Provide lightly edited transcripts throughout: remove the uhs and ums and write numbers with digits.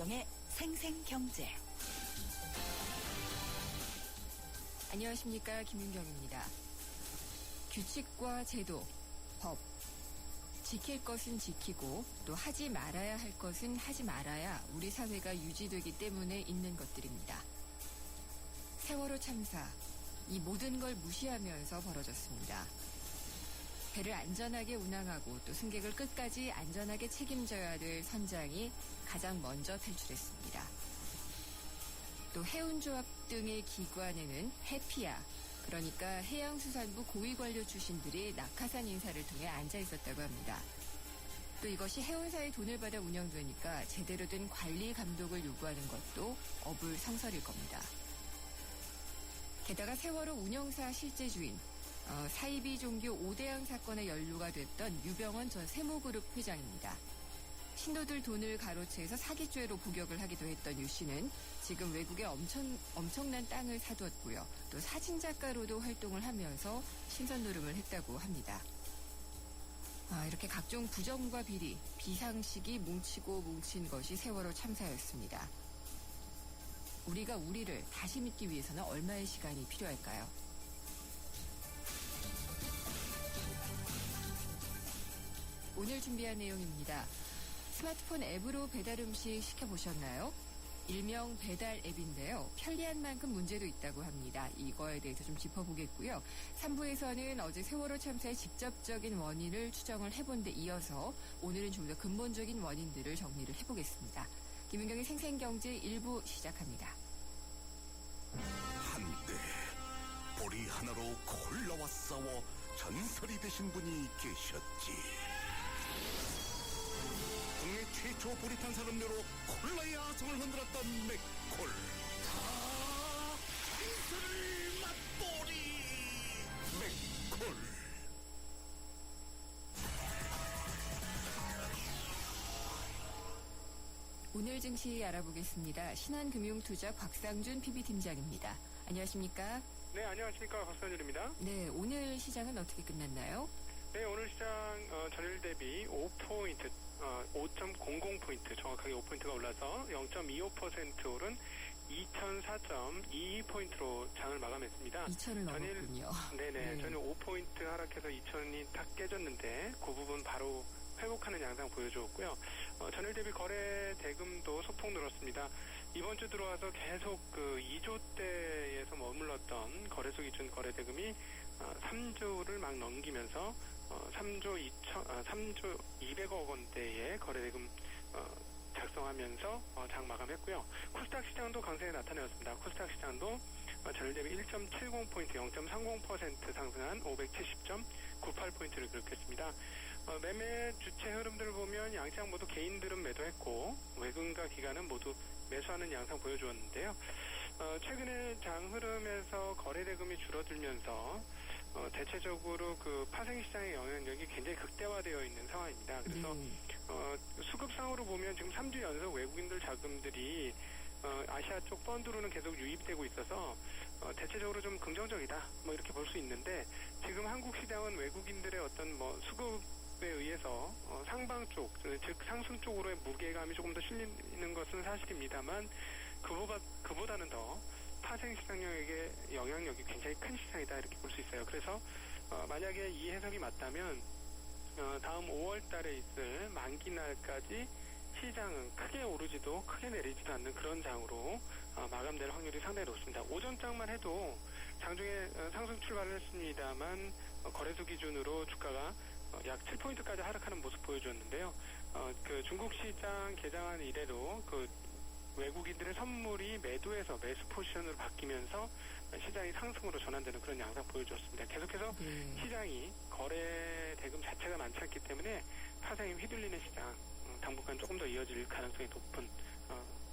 김윤경의 생생경제. 안녕하십니까, 김윤경입니다. 규칙과 제도, 법, 지킬 것은 지키고 또 하지 말아야 할 것은 하지 말아야 우리 사회가 유지되기 때문에 있는 것들입니다. 세월호 참사, 이 모든 걸 무시하면서 벌어졌습니다. 배를 안전하게 운항하고 또 승객을 끝까지 안전하게 책임져야 될 선장이 가장 먼저 탈출했습니다. 또 해운조합 등의 기관에는 해피야, 그러니까 해양수산부 고위관료 출신들이 낙하산 인사를 통해 앉아 있었다고 합니다. 또 이것이 해운사의 돈을 받아 운영되니까 제대로 된 관리 감독을 요구하는 것도 어불성설일 겁니다. 게다가 세월호 운영사 실제 주인, 사이비 종교 5대양 사건의 연루가 됐던 유병헌 전 세무그룹 회장입니다. 신도들 돈을 가로채서 사기죄로 복역을 하기도 했던 유 씨는 지금 외국에 엄청난 땅을 사두었고요. 또 사진작가로도 활동을 하면서 신선 노름을 했다고 합니다. 이렇게 각종 부정과 비리, 비상식이 뭉치고 뭉친 것이 세월호 참사였습니다. 우리가 우리를 다시 믿기 위해서는 얼마의 시간이 필요할까요? 오늘 준비한 내용입니다. 스마트폰 앱으로 배달 음식 시켜보셨나요? 일명 배달 앱인데요. 편리한 만큼 문제도 있다고 합니다. 이거에 대해서 좀 짚어보겠고요. 3부에서는 어제 세월호 참사의 직접적인 원인을 추정을 해본 데 이어서 오늘은 좀 더 근본적인 원인들을 정리를 해보겠습니다. 김윤경의 생생경제 1부 시작합니다. 한때 보리 하나로 콜라와 싸워 전설이 되신 분이 계셨지. 국내 최초 보리 탄산 음료로 콜라의 아성을 흔들었던 맥콜. 다 전설을 맛보리 맥콜. 오늘 증시 알아보겠습니다. 신한금융투자 곽상준 PB팀장입니다. 안녕하십니까? 네, 안녕하십니까. 곽상준입니다. 네, 오늘 시장은 어떻게 끝났나요? 네, 오늘 시장 전일 대비 5포인트, 5.00포인트, 정확하게 5포인트가 올라서 0.25% 오른 2004.22포인트로 장을 마감했습니다. 2,000을 넘었군요. 네네. 네. 전일 5포인트 하락해서 2,000이 딱 깨졌는데 그 부분 바로 회복하는 양상 보여주었고요. 전일 대비 거래 대금도 소폭 늘었습니다. 이번 주 들어와서 계속 그 2조대에서 머물렀던 거래소 기준 거래 대금이 3조를 막 넘기면서 3조 200억 원대의 거래 대금 작성하면서 장 마감했고요. 코스닥 시장도 강세에 나타내었습니다. 코스닥 시장도 전일 대비 1.70포인트, 0.30% 상승한 570.98포인트를 기록했습니다. 매매 주체 흐름들을 보면 양시장 모두 개인들은 매도했고 외국인과 기관은 모두 매수하는 양상 보여주었는데요. 최근에 장 흐름에서 거래 대금이 줄어들면서 대체적으로 그 파생시장의 영향력이 굉장히 극대화되어 있는 상황입니다. 그래서 수급상으로 보면 지금 3주 연속 외국인들 자금들이 아시아 쪽 펀드로는 계속 유입되고 있어서 대체적으로 좀 긍정적이다 뭐 이렇게 볼 수 있는데 지금 한국 시장은 외국인들의 어떤 뭐 수급에 의해서 상방 쪽, 즉 상승 쪽으로의 무게감이 조금 더 실리는 것은 사실입니다만 그보다는 더 파생 시장력에게 영향력이 굉장히 큰 시장이다 이렇게 볼 수 있어요. 그래서 만약에 이 해석이 맞다면 다음 5월 달에 있을 만기 날까지 시장은 크게 오르지도 크게 내리지도 않는 그런 장으로 마감될 확률이 상당히 높습니다. 오전장만 해도 장중에 상승 출발을 했습니다만 거래소 기준으로 주가가 약 7포인트까지 하락하는 모습 보여줬는데요. 그 중국 시장 개장한 이래로 그 외국인들의 선물이 매도에서 매수 포지션으로 바뀌면서 시장이 상승으로 전환되는 그런 양상 보여줬습니다. 계속해서 시장이 거래 대금 자체가 많지 않기 때문에 파생이 휘둘리는 시장 당분간 조금 더 이어질 가능성이 높은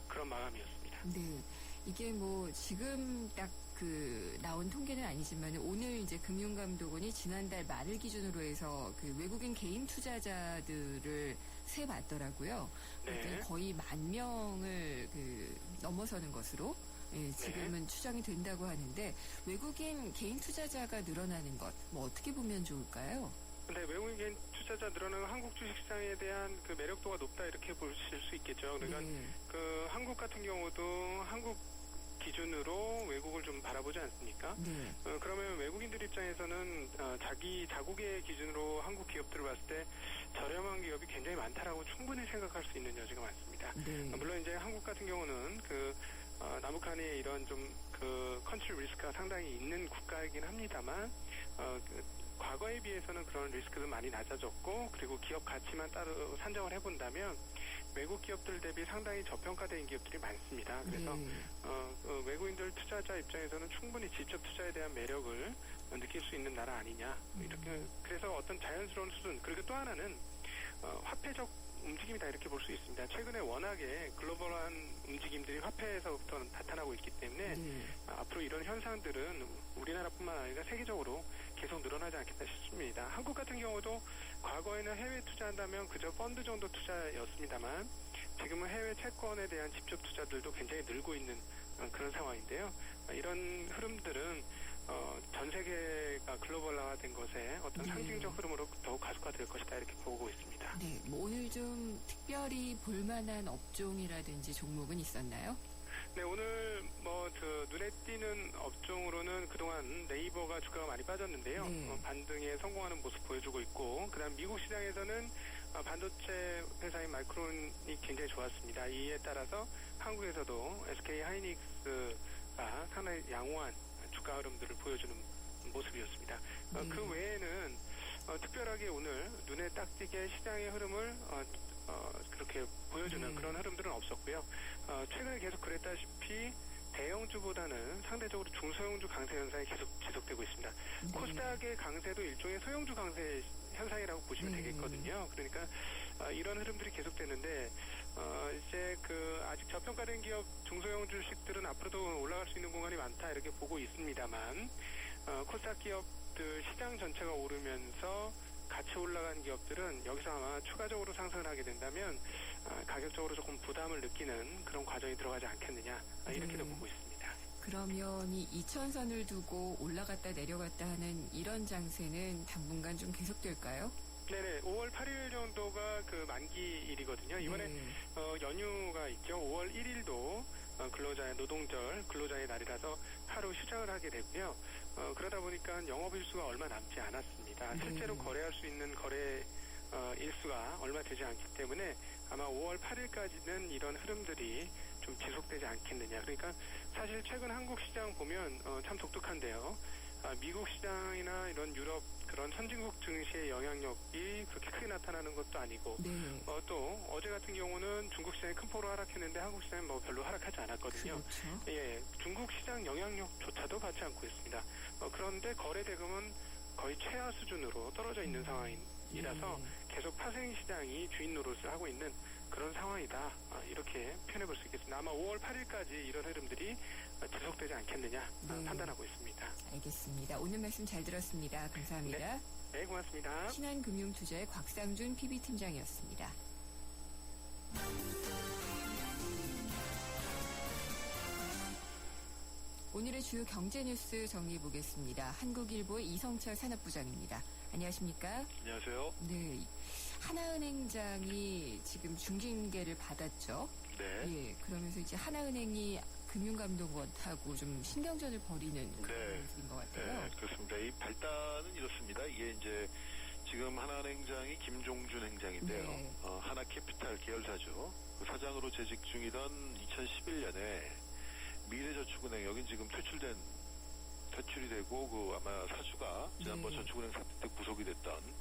그런 마감이었습니다. 네. 이게 뭐 지금 딱 그 나온 통계는 아니지만 오늘 이제 금융감독원이 지난달 말을 기준으로 해서 그 외국인 개인 투자자들을 세봤더라고요. 네. 거의 10,000명을 그 넘어서는 것으로 지금은 네. 추정이 된다고 하는데 외국인 개인 투자자가 늘어나는 것 뭐 어떻게 보면 좋을까요? 근데 외국인 투자자 늘어나는 한국 주식시장에 대한 그 매력도가 높다 이렇게 보실 수 있겠죠. 그러니까 그 한국 같은 경우도 한국 기준으로 외국을 좀 바라보지 않습니까? 네. 그러면 외국인들 입장에서는 자국의 기준으로 한국 기업들을 봤을 때 저렴한 기업이 굉장히 많다라고 충분히 생각할 수 있는 여지가 많습니다. 네. 물론 이제 한국 같은 경우는 남북한의 이런 좀 컨트리 리스크가 상당히 있는 국가이긴 합니다만 과거에 비해서는 그런 리스크도 많이 낮아졌고 그리고 기업 가치만 따로 산정을 해본다면 외국 기업들 대비 상당히 저평가된 기업들이 많습니다. 그래서 외국인들 투자자 입장에서는 충분히 직접 투자에 대한 매력을 느낄 수 있는 나라 아니냐. 이렇게 그래서 어떤 자연스러운 수준 그리고 또 하나는 화폐적 움직임이다 이렇게 볼 수 있습니다. 최근에 워낙에 글로벌한 움직임들이 화폐에서부터 나타나고 있기 때문에 앞으로 이런 현상들은 우리나라뿐만 아니라 세계적으로 계속 늘어나지 않겠다 싶습니다. 한국 같은 경우도 과거에는 해외 투자한다면 그저 펀드 정도 투자였습니다만 지금은 해외 채권에 대한 직접 투자들도 굉장히 늘고 있는 그런 상황인데요. 이런 흐름들은 전 세계가 글로벌화된 것에 어떤 상징적 흐름으로 더욱 가속화될 것이다 이렇게 보고 있습니다. 네, 뭐 오늘 좀 특별히 볼만한 업종이라든지 종목은 있었나요? 네, 오늘 눈에 띄는 업종으로는 그동안 네이버가 주가가 많이 빠졌는데요. 반등에 성공하는 모습 보여주고 있고, 그다음 미국 시장에서는 반도체 회사인 마이크론이 굉장히 좋았습니다. 이에 따라서 한국에서도 SK 하이닉스가 상당히 양호한 주가 흐름들을 보여주는 모습이었습니다. 그 외에는 특별하게 오늘 눈에 딱 띄게 시장의 흐름을 그렇게 보여주는 그런 흐름들은 없었고요. 최근에 계속 그랬다시피 대형주보다는 상대적으로 중소형주 강세 현상이 계속 지속되고 있습니다. 코스닥의 강세도 일종의 소형주 강세 현상이라고 보시면 되겠거든요. 그러니까 이런 흐름들이 계속되는데 이제 아직 저평가된 기업 중소형 주식들은 앞으로도 올라갈 수 있는 공간이 많다 이렇게 보고 있습니다만 코스닥 기업들 시장 전체가 오르면서 같이 올라간 기업들은 여기서 아마 추가적으로 상승을 하게 된다면 가격적으로 조금 부담을 느끼는 그런 과정이 들어가지 않겠느냐 이렇게도 보고 있습니다. 그러면 이 이천선을 두고 올라갔다 내려갔다 하는 이런 장세는 당분간 좀 계속될까요? 네네, 5월 8일 정도가 만기일이거든요. 이번에 연휴가 있죠. 5월 1일도 근로자의 노동절, 근로자의 날이라서 하루 휴장을 하게 됐고요. 그러다 보니까 영업일수가 얼마 남지 않았습니다. 실제로 거래할 수 있는 거래 일수가 얼마 되지 않기 때문에 아마 5월 8일까지는 이런 흐름들이 좀 지속되지 않겠느냐. 그러니까 사실 최근 한국 시장 보면 참 독특한데요. 미국 시장이나 이런 유럽 그런 선진국 증시의 영향력이 그렇게 크게 나타나는 것도 아니고 또 어제 같은 경우는 중국 시장이 큰 폭으로 하락했는데 한국 시장은 별로 하락하지 않았거든요. 그렇죠. 예, 중국 시장 영향력조차도 받지 않고 있습니다. 그런데 거래 대금은 거의 최하 수준으로 떨어져 있는 상황이라서 계속 파생 시장이 주인 노릇을 하고 있는 그런 상황이다. 이렇게 표현해 볼 수 있겠습니다. 아마 5월 8일까지 이런 흐름들이 지속되지 않겠느냐 판단하고 있습니다. 알겠습니다. 오늘 말씀 잘 들었습니다. 감사합니다. 네, 고맙습니다. 신한금융투자의 곽상준 PB팀장이었습니다. 오늘의 주요 경제 뉴스 정리해 보겠습니다. 한국일보의 이성철 산업부장입니다. 안녕하십니까? 안녕하세요. 네, 하나은행장이 지금 중징계를 받았죠. 네. 예, 그러면서 이제 하나은행이 금융감독원하고 좀 신경전을 벌이는 그런 모습인 것 같아요. 네, 그렇습니다. 이 발단은 이렇습니다. 이게 이제 지금 하나은행장이 김종준 행장인데요. 하나캐피탈 계열사죠. 그 사장으로 재직 중이던 2011년에 미래저축은행 여긴 지금 퇴출이 되고 아마 사주가 지난번 저축은행 사태 때 구속이 됐던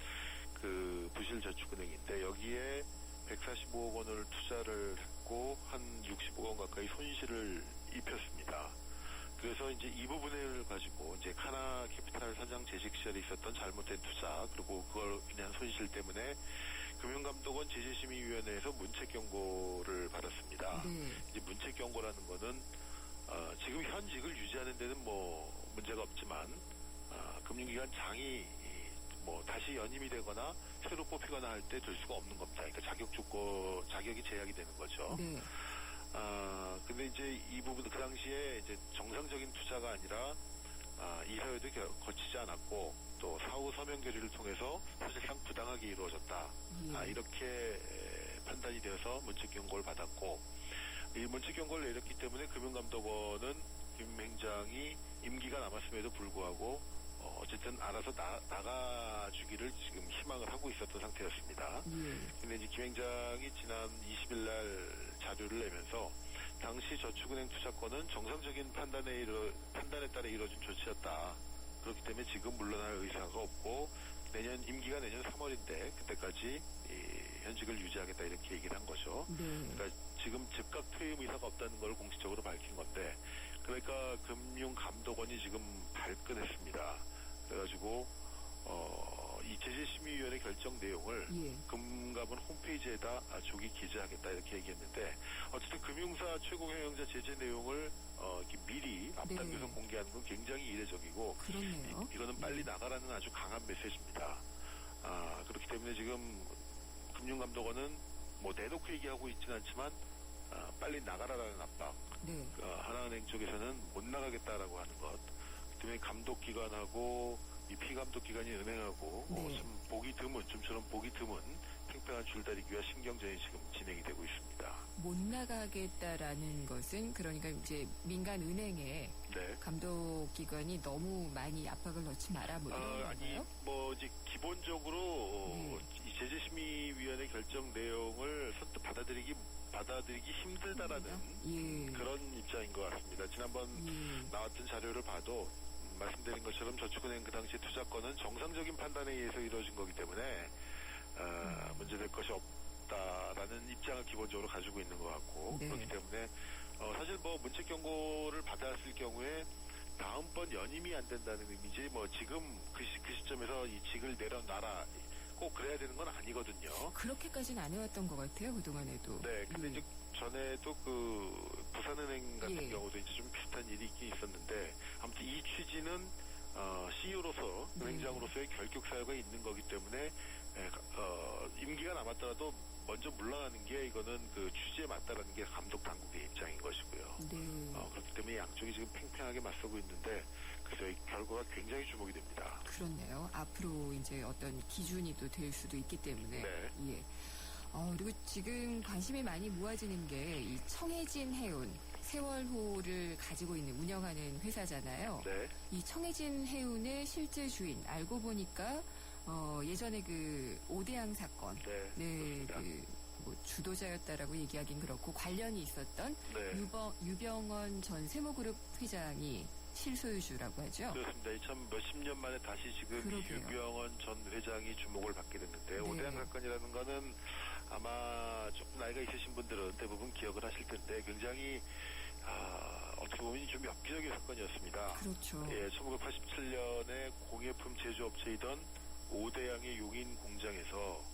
그 부실저축은행인데 여기에 145억 원을 투자를 했고 한 60억 원 가까이 손실을 입혔습니다. 그래서 이제 이 부분을 가지고 이제 하나캐피탈 사장 재직 시절에 있었던 잘못된 투자 그리고 그걸 인한 손실 때문에 금융감독원 제재심의위원회에서 문책경고를 받았습니다. 이제 문책경고라는 거는 지금 현직을 유지하는 데는 문제가 없지만 금융기관 장이 다시 연임이 되거나 새로 뽑히거나 할 때 될 수가 없는 겁니다. 그러니까 자격이 제약이 되는 거죠. 근데 이제 이 부분 그 당시에 이제 정상적인 투자가 아니라 이사회도 거치지 않았고 또 사후 서명 결의를 통해서 사실상 부당하게 이루어졌다. 예. 이렇게 판단이 되어서 문책 경고를 받았고, 이 문책 경고를 내렸기 때문에 금융감독원은 김 행장이 임기가 남았음에도 불구하고 어쨌든 알아서 나가주기를 지금 희망을 하고 있었던 상태였습니다. 근데 이제 김 행장이 지난 20일 날 자료를 내면서 당시 저축은행 투자권은 정상적인 판단에 따라 이루어진 조치였다. 그렇기 때문에 지금 물러날 의사가 없고 임기가 내년 3월인데 그때까지 현직을 유지하겠다 이렇게 얘기를 한 거죠. 그러니까 지금 즉각 퇴임 의사가 없다는 걸 공식적으로 밝힌 건데, 그러니까 금융감독원이 지금 발끈했습니다. 그래가지고 이 제재심의위원회 결정 내용을 금감원 홈페이지에다 조기 기재하겠다 이렇게 얘기했는데, 어쨌든 금융사 최고 경영자 제재 내용을 이렇게 미리 앞당겨서 공개하는 건 굉장히 이례적이고, 그렇네요. 이거는 빨리 나가라는 아주 강한 메시지입니다. 그렇기 때문에 지금 금융감독원은 뭐 내놓고 얘기하고 있지는 않지만 빨리 나가라라는 압박, 하나은행 쪽에서는 못 나가겠다라고 하는 것, 그다음에 감독기관하고 이 피감독기관이 은행하고 좀 보기 드문, 좀처럼 보기 드문 팽팽한 줄다리기와 신경전이 지금 진행이 되고 있습니다. 못 나가겠다라는 것은 그러니까 이제 민간 은행에 감독기관이 너무 많이 압박을 넣지 마라 뭐 이런 건가요? 아니 뭐 이제 기본적으로 이 제재심의위원회 결정 내용을 선뜻 받아들이기 힘들다라는 그런 입장인 것 같습니다. 지난번 나왔던 자료를 봐도 말씀드린 것처럼 저축은행 그 당시 투자권은 정상적인 판단에 의해서 이루어진 거기 때문에 문제될 것이 없다라는 입장을 기본적으로 가지고 있는 것 같고, 그렇기 때문에 사실 뭐 문책 경고를 받았을 경우에 다음번 연임이 안 된다는 의미지 뭐 지금 그 시점에서 이 직을 내려놔라 꼭 그래야 되는 건 아니거든요. 그렇게까지는 안 해왔던 것 같아요, 그동안에도. 네, 근데 이제 전에도 그 부산은행 같은 경우도 이제 좀 비슷한 일이 있긴 있었는데, 아무튼 이 취지는 CEO로서 은행장으로서의 결격 사유가 있는 거기 때문에 임기가 남았더라도 먼저 물러나는 게 이거는 그 취지에 맞다라는 게 감독 당국의 입장인 것이고요. 그렇기 때문에 양쪽이 지금 팽팽하게 맞서고 있는데 그래서 이 결과가 굉장히 주목이 됩니다. 그렇네요. 앞으로 이제 어떤 기준이 또 될 수도 있기 때문에. 그리고 지금 관심이 많이 모아지는 게 이 청해진 해운 세월호를 가지고 있는 운영하는 회사잖아요. 이 청해진 해운의 실제 주인 알고 보니까 예전에 그 오대양 사건, 뭐 주도자였다라고 얘기하긴 그렇고 관련이 있었던 유병언 전 세모그룹 회장이 실소유주라고 하죠. 그렇습니다. 참 몇십 년 만에 다시 지금 유병언 전 회장이 주목을 받게 됐는데, 오대양 사건이라는 거는 아마 조금 나이가 있으신 분들은 대부분 기억을 하실 텐데 굉장히 어떻게 보면 좀 엽기적인 사건이었습니다. 그렇죠. 1987년에 공예품 제조업체이던 오대양의 용인 공장에서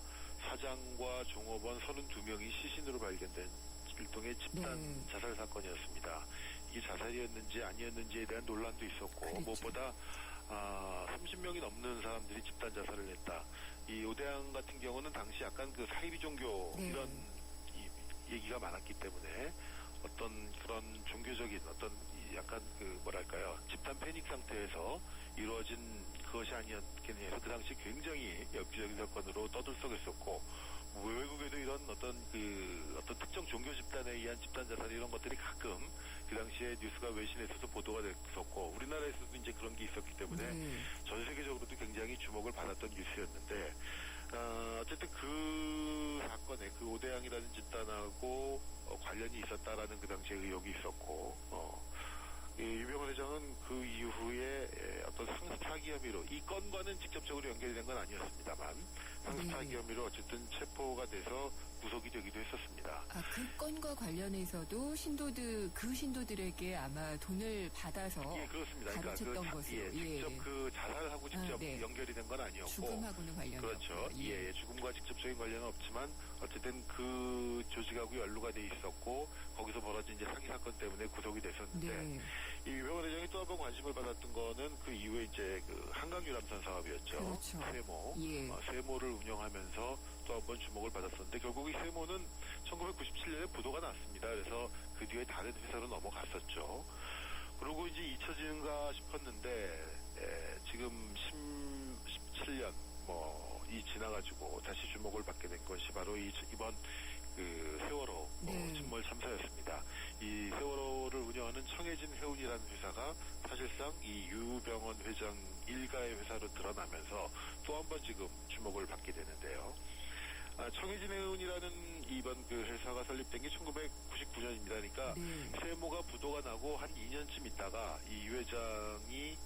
사장과 종업원 32명이 시신으로 발견된 일종의 집단 자살 사건이었습니다. 이게 자살이었는지 아니었는지에 대한 논란도 있었고, 무엇보다 30명이 넘는 사람들이 집단 자살을 했다. 이 오대양 같은 경우는 당시 약간 그 사이비 종교 이런 얘기가 많았기 때문에 어떤 그런 종교적인 어떤 약간 그 뭐랄까요, 집단 패닉 상태에서 이루어진 그것이 아니었겠냐 해서 그 당시 굉장히 엽기적인 사건으로 떠들썩했었고, 외국에도 이런 어떤 특정 종교 집단에 의한 집단 자살 이런 것들이 가끔 그 당시에 뉴스가 외신에서도 보도가 됐었고, 우리나라에서도 이제 그런 게 있었기 때문에 전 세계적으로도 굉장히 주목을 받았던 뉴스였는데, 어쨌든 그 사건에 그 오대양이라는 집단하고 관련이 있었다라는 그 당시에 의혹이 있었고, 유병헌 회장은 그 이후에 어떤 상습사기 혐의로, 이 건과는 직접적으로 연결이 된 건 아니었습니다만 상습사기 혐의로 어쨌든 체포가 돼서 구속이 되기도 했었습니다. 그 건과 관련해서도 신도들에게 아마 돈을 받아서 그렇습니다. 가르쳤던 그러니까 것으로. 직접 그 자살하고 직접 연결이 된 건 아니었고, 죽음하고는 관련이 그렇죠. 없고. 죽음과 직접적인 관련은 없지만 어쨌든 그 조직하고 연루가 돼 있었고, 거기서 벌어진 이제 사기 사건 때문에 구속이 됐었는데, 이 유병헌 회장이 또 한 번 관심을 받았던 거는 그 이후에 이제 그 한강유람선 사업이었죠. 그렇죠. 세모. 세모를 운영하면서 또 한 번 주목을 받았었는데, 결국 이 세모는 1997년에 부도가 났습니다. 그래서 그 뒤에 다른 회사로 넘어갔었죠. 그리고 이제 잊혀지는가 싶었는데, 지금 지나가지고 다시 주목을 받게 된 것이 바로 이번 그 세월호 네. 침몰 참사였습니다. 이 세월호를 운영하는 청해진 해운이라는 회사가 사실상 이 유병헌 회장 일가의 회사로 드러나면서 또 한 번 지금 주목을 받게 되는데요. 청해진 해운이라는 이번 그 회사가 설립된 게 1999년입니다. 그러니까 네. 세모가 부도가 나고 한 2년쯤 있다가 이 유 회장이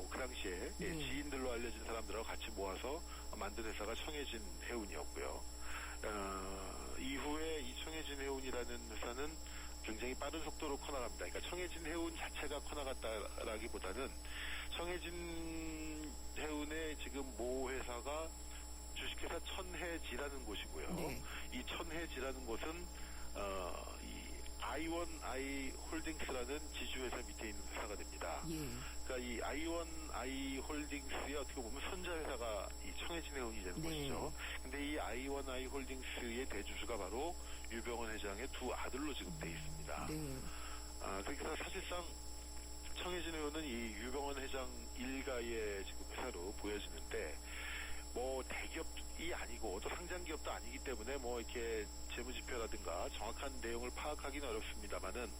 그 당시에 네. 지인들로 알려진 사람들하고 같이 모아서 만든 회사가 청해진 해운이었고요. 이후에 이 청해진 해운이라는 회사는 굉장히 빠른 속도로 커나갑니다. 그러니까 청해진 해운 자체가 커나갔다라기보다는 청해진 해운의 지금 모 회사가 주식회사 천해지라는 곳이고요. 네. 이 천해지라는 곳은 이 I1I 홀딩스라는 지주회사 밑에 있는 회사가 됩니다. 예. 그러니까 이 I1I 홀딩스의 어떻게 보면 손자회사가 이 청해진 해운이 되는 네. 것이죠. 근데 이 I1I 홀딩스의 대주주가 바로 유병헌 회장의 두 아들로 지금 돼 있습니다. 네. 그러니까 사실상 청해진 해운은 이 유병헌 회장 일가의 지금 회사로 보여지는데 뭐 대기업이 아니고 또 상장 기업도 아니기 때문에 뭐 이렇게 재무지표라든가 정확한 내용을 파악하기는 어렵습니다만은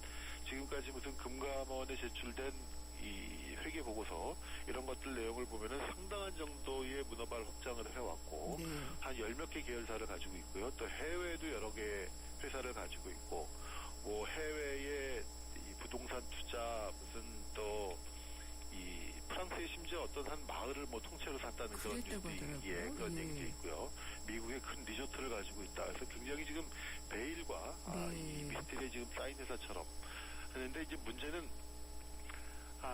지금까지 무슨 금감원에 제출된 이 회계 보고서 이런 것들 내용을 보면은 상당한 정도의 문어발 확장을 해왔고 네. 한 10몇 개 계열사를 가지고 있고요. 또 해외에도 여러 개 회사를 가지고 있고 뭐 해외의 이 부동산 투자 무슨 또 이 프랑스의 심지어 어떤 한 마을을 뭐 통째로 샀다는 그런 그랬다고 뉴스, 하더라고요. 그런 예. 얘기도 있고요. 미국의 큰 리조트를 가지고 있다. 그래서 굉장히 지금 베일과 네. 이 미스тер에 지금 쌓인 회사처럼 하는데 이제 문제는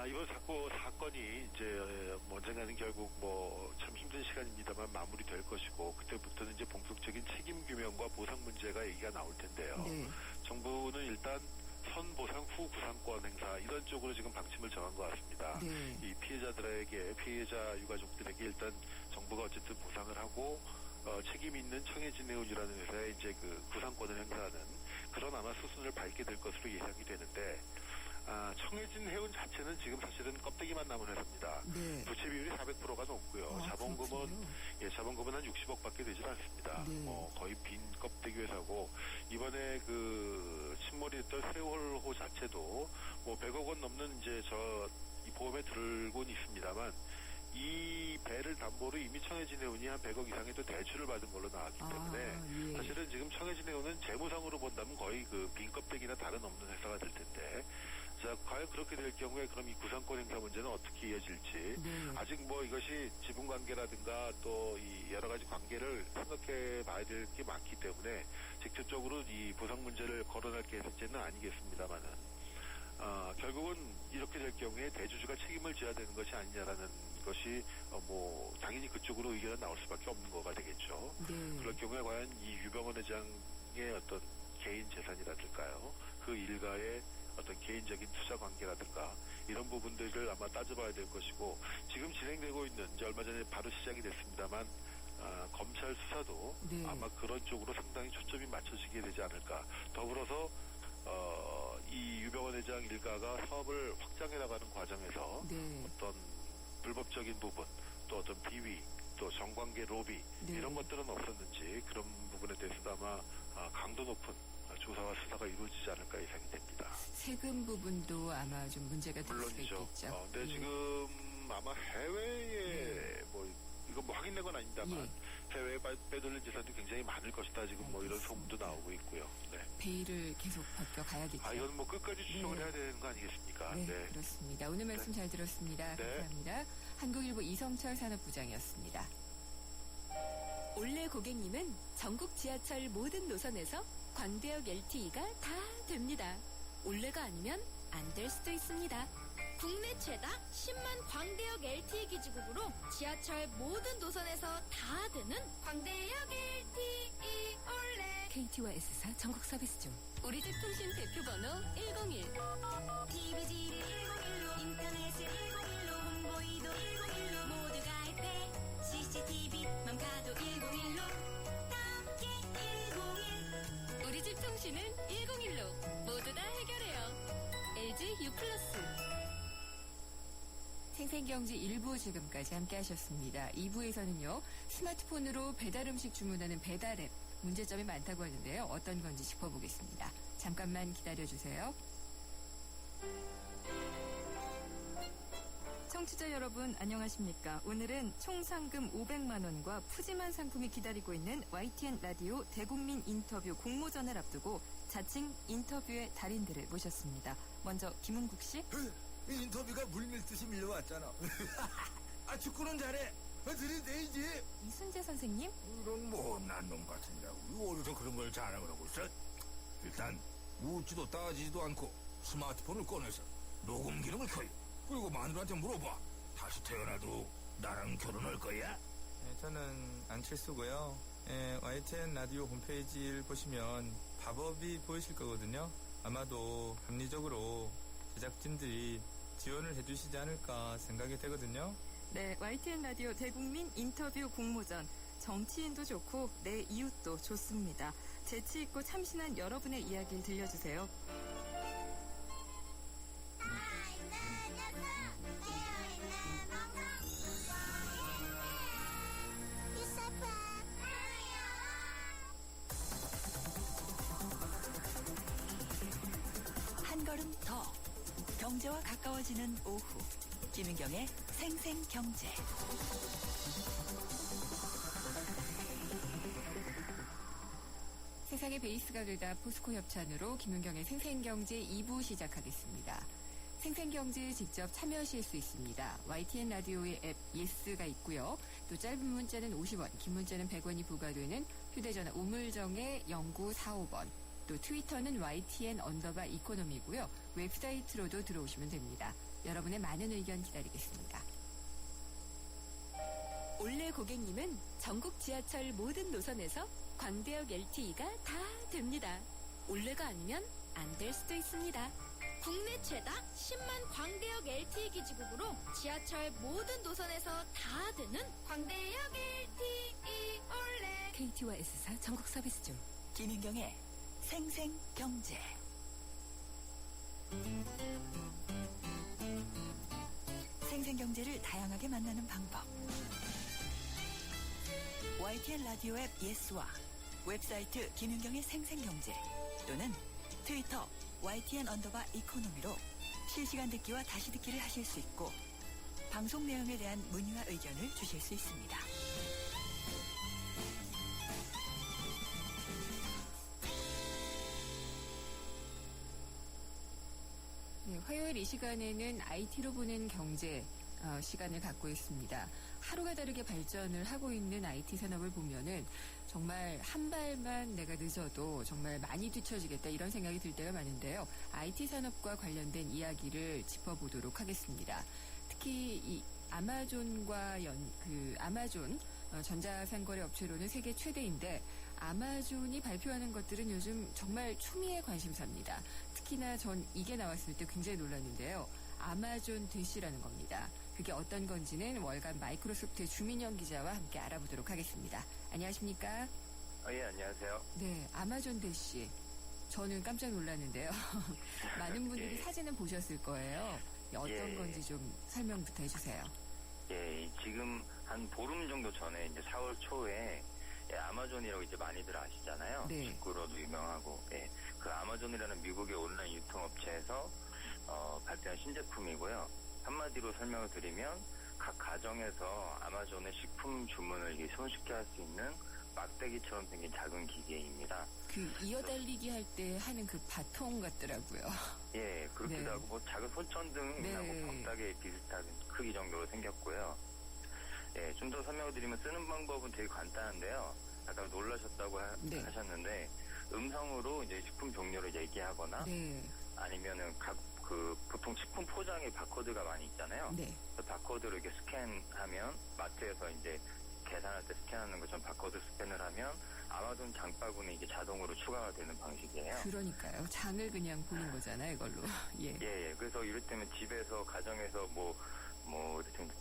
이번 사건이 이제 언젠가는 결국 뭐 참 힘든 시간입니다만 마무리될 것이고 그때부터는 이제 본격적인 책임 규명과 보상 문제가 얘기가 나올 텐데요. 네. 정부는 일단 선보상 후 구상권 행사 이런 쪽으로 지금 방침을 정한 것 같습니다. 네. 이 피해자들에게 피해자 유가족들에게 일단 정부가 어쨌든 보상을 하고 책임 있는 청해진 해운이라는 회사에 이제 그 구상권을 행사하는 그런 아마 수순을 밟게 될 것으로 예상이 되는데 청해진 해운 자체는 지금 사실은 껍데기만 남은 회사입니다. 네. 부채 비율이 400%가 넘고요. 자본금은 그렇군요. 자본금은 한 60억밖에 되질 않습니다. 네. 거의 빈 껍데기 회사고 이번에 그 침몰이 됐던 세월호 자체도 뭐 100억 원 넘는 이제 이 보험에 들고는 있습니다만 이 배를 담보로 이미 청해진 해운이 한 100억 이상의 또 대출을 받은 걸로 나왔기 때문에 예. 사실은 지금 청해진 해운은 재무상으로 본다면 거의 그 빈 껍데기나 다른 없는 회사가 될 텐데 자, 과연 그렇게 될 경우에 그럼 이 구상권 행사 문제는 어떻게 이어질지 네. 아직 뭐 이것이 지분 관계라든가 또 이 여러 가지 관계를 생각해 봐야 될 게 많기 때문에 직접적으로 이 보상 문제를 거론할 계획제는 아니겠습니다만은 결국은 이렇게 될 경우에 대주주가 책임을 져야 되는 것이 아니냐라는 것이 뭐 당연히 그쪽으로 의견은 나올 수밖에 없는 거가 되겠죠. 네. 그럴 경우에 과연 이 유병헌 회장의 어떤 개인 재산이라든가요, 그 일가의 어떤 개인적인 투자 관계라든가 이런 부분들을 아마 따져봐야 될 것이고 지금 진행되고 있는 이제 얼마 전에 바로 시작이 됐습니다만 검찰 수사도 네. 아마 그런 쪽으로 상당히 초점이 맞춰지게 되지 않을까. 더불어서 이 유병헌 회장 일가가 사업을 확장해 나가는 과정에서 네. 어떤 불법적인 부분 또 어떤 비위 또 정관계 로비 네. 이런 것들은 없었는지 그런 부분에 대해서도 아마 강도 높은 조사와 수사가 이루어지지 않을까 예상이 됩니다. 세금 부분도 아마 좀 문제가 될 수가 물론이죠. 있겠죠. 근데 예. 지금 아마 해외에 뭐 이거 뭐 확인된 건 아닙니다만 예. 해외에 빼돌린 재산도 굉장히 많을 것이다. 지금 뭐 이런 소문도 나오고 있고요. 네. 베일을 계속 벗겨가야겠죠. 이건 뭐 끝까지 추적을 네. 해야 되는 거 아니겠습니까? 네, 그렇습니다. 오늘 말씀 잘 들었습니다. 네. 감사합니다. 한국일보 이성철 산업부장이었습니다. 올레 고객님은 전국 지하철 모든 노선에서 광대역 LTE가 다 됩니다. 올레가 아니면 안 될 수도 있습니다. 국내 최다 10만 광대역 LTE 기지국으로 지하철 모든 노선에서 다 되는 광대역 LTE 올레. KT와 S사 전국 서비스 중. 우리 집 통신 대표 번호 101. TV지를 101로 인터넷을 101로 홍보이도 101로 모두가 할 때 CCTV만 가도 101로 함께 101. 우리 집 통신은 101로 모두 다 해결해요. LG U+. 생생경제 1부 지금까지 함께 하셨습니다. 2부에서는요. 스마트폰으로 배달음식 주문하는 배달앱 문제점이 많다고 하는데요. 어떤 건지 짚어보겠습니다. 잠깐만 기다려주세요. 청취자 여러분 안녕하십니까. 오늘은 총 상금 500만 원과 푸짐한 상품이 기다리고 있는 YTN 라디오 대국민 인터뷰 공모전을 앞두고 자칭 인터뷰의 달인들을 모셨습니다. 먼저 김은국 씨. 이 인터뷰가 물밀듯이 밀려왔잖아. 아, 축구는 잘해. 들이대지. 이순재 선생님. 이런 못난 놈 같은다고. 어디서 그런 걸 자랑을 하고 있어? 일단 묻지도 따지지도 않고 스마트폰을 꺼내서 녹음 기능을 켜요. 그리고 마누라한테 물어봐. 다시 태어나도 나랑 결혼할 거야? 네, 저는 안칠수고요. YTN 라디오 홈페이지를 보시면 밥업이 보이실 거거든요. 아마도 합리적으로 제작진들이 지원을 해주시지 않을까 생각이 되거든요. 네, YTN 라디오 대국민 인터뷰 공모전. 정치인도 좋고 내 이웃도 좋습니다. 재치 있고 참신한 여러분의 이야기를 들려주세요. 한 걸음 더 경제와 가까워지는 오후 김윤경의 생생경제. 세상의 베이스가 되다 포스코 협찬으로 김윤경의 생생경제 2부 시작하겠습니다. 생생경제에 직접 참여하실 수 있습니다. YTN 라디오의 앱 예스가 있고요. 또 짧은 문자는 50원, 긴 문자는 100원이 부과되는 휴대전화 우물정의 0945번. 또 트위터는 YTN_이코노미고요. 웹사이트로도 들어오시면 됩니다. 여러분의 많은 의견 기다리겠습니다. 올레 고객님은 전국 지하철 모든 노선에서 광대역 LTE가 다 됩니다. 올레가 아니면 안 될 수도 있습니다. 국내 최다 10만 광대역 LTE 기지국으로 지하철 모든 노선에서 다 되는 광대역 LTE 올레. KT와 S사 전국 서비스 중. 김윤경의 생생경제. 생생경제를 다양하게 만나는 방법. YTN 라디오 앱 예스와 웹사이트 김윤경의 생생경제 또는 트위터 YTN_이코노미로 실시간 듣기와 다시 듣기를 하실 수 있고 방송 내용에 대한 문의와 의견을 주실 수 있습니다. 네, 화요일 이 시간에는 IT로 보는 경제 시간을 갖고 있습니다. 하루가 다르게 발전을 하고 있는 IT 산업을 보면은 정말 한 발만 내가 늦어도 정말 많이 뒤처지겠다 이런 생각이 들 때가 많은데요. IT 산업과 관련된 이야기를 짚어보도록 하겠습니다. 특히 이 아마존과 아마존 전자상거래 업체로는 세계 최대인데 아마존이 발표하는 것들은 요즘 정말 초미의 관심사입니다. 특히나 전 이게 나왔을 때 굉장히 놀랐는데요. 아마존 대시라는 겁니다. 그게 어떤 건지는 월간 마이크로소프트의 주민영 기자와 함께 알아보도록 하겠습니다. 안녕하십니까? 예, 안녕하세요. 네, 아마존 대시. 저는 깜짝 놀랐는데요. 많은 분들이 예. 사진은 보셨을 거예요. 어떤 예. 건지 좀 설명부터 해주세요. 예, 지금 한 보름 정도 전에 이제 4월 초에 아마존이라고 이제 많이들 아시잖아요. 네. 직구로도 유명하고, 예. 그 아마존이라는 미국의 온라인 유통업체에서 발표한 신제품이고요. 한마디로 설명을 드리면 각 가정에서 아마존의 식품 주문을 이게 손쉽게 할 수 있는 막대기처럼 생긴 작은 기계입니다. 그 이어달리기 할 때 하는 그 바통 같더라고요. 예, 그렇기도 네. 하고 뭐 작은 손전등이나 네. 뭐 벽다개 비슷한 크기 정도로 생겼고요. 예, 좀 더 설명을 드리면 쓰는 방법은 되게 간단한데요. 아까 놀라셨다고 네. 하셨는데 음성으로 이제 식품 종류를 얘기하거나 네. 아니면은 보통 식품 포장에 바코드가 많이 있잖아요. 네. 그 바코드를 이렇게 스캔하면 마트에서 이제 계산할 때 스캔하는 것처럼 바코드 스캔을 하면 아마존 장바구니 이게 자동으로 추가가 되는 방식이에요. 그러니까요. 장을 그냥 보는 거잖아요, 이걸로. 예. 예. 그래서 이럴 때면 집에서 가정에서 뭐